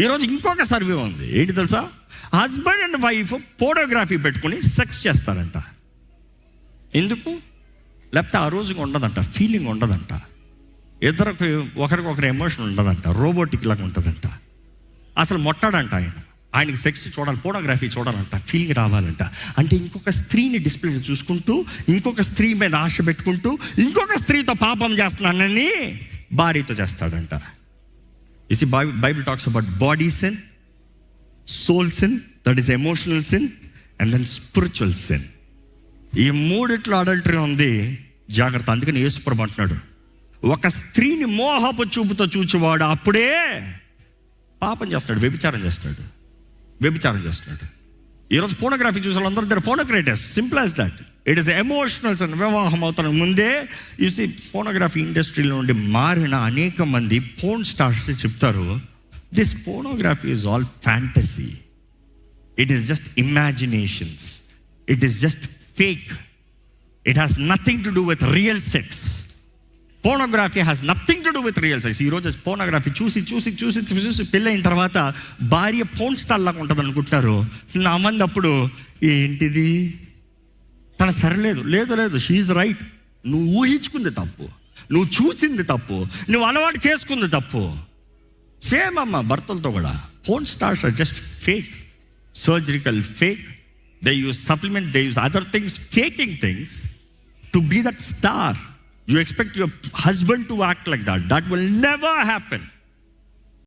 ఈరోజు ఇంకొక సర్వే ఉంది, ఏంటి తెలుసా? హస్బెండ్ అండ్ వైఫ్ ఫోటోగ్రఫీ పెట్టుకుని సెక్స్ చేస్తారంట. ఎందుకు? లేకపోతే ఆ రోజుగా ఉండదంట, ఫీలింగ్ ఉండదంట, ఇద్దరికి ఒకరికొకరు ఎమోషన్ ఉండదంట, రోబోటిక్ లాగా ఉంటుందంట. అసలు మొట్టాడంట ఆయనకి సెక్స్ చూడాలి, ఫోటోగ్రఫీ చూడాలంట, ఫీలింగ్ రావాలంట. అంటే ఇంకొక స్త్రీని డిస్ప్లే చూసుకుంటూ, ఇంకొక స్త్రీ మీద ఆశ పెట్టుకుంటూ, ఇంకొక స్త్రీతో పాపం చేస్తున్నానని భార్యతో చేస్తాడంట. ఇసి Bible talks about body sin, soul sin, that is emotional sin, and then spiritual sin. ఈ మూడిట్లో అడల్టరీ ఉంది, జాగ్రత్త. అందుకని యేసుప్రభు అంటున్నాడు, ఒక స్త్రీని మోహపు చూపుతో చూచేవాడు అప్పుడే పాపం చేస్తాడు, వ్యభిచారం చేస్తున్నాడు. ఈరోజు ఫోటోగ్రఫీ చూసే వాళ్ళందరూ దగ్గర photographers, simple as that. It is emotionals and వివాహం అవుతాను ముందే. చూసి ఫోటోగ్రఫీ ఇండస్ట్రీలో నుండి మారిన అనేక మంది పోర్న్ స్టార్స్ చెప్తారు, this photography is all fantasy, it is just imaginations, it is just fake, it has nothing to do with real sex. Pornography has nothing to do with real sex. ఈరోజు pornography చూసి పెళ్ళైన తర్వాత భార్య porn star లాగా ఉంటుంది అనుకుంటున్నారు. నా మంది అప్పుడు ఏంటిది తన సరిలేదు, లేదు షీఈ్ రైట్. నువ్వు ఊహించుకుంది తప్పు, నువ్వు చూసింది తప్పు, నువ్వు అలవాటు చేసుకుంది తప్పు. సేమ్ అమ్మ భర్తలతో కూడా porn stars are just fake, surgical fake. They use supplement, they use other things, faking things to be that star. You expect your husband to act like that. That will never happen.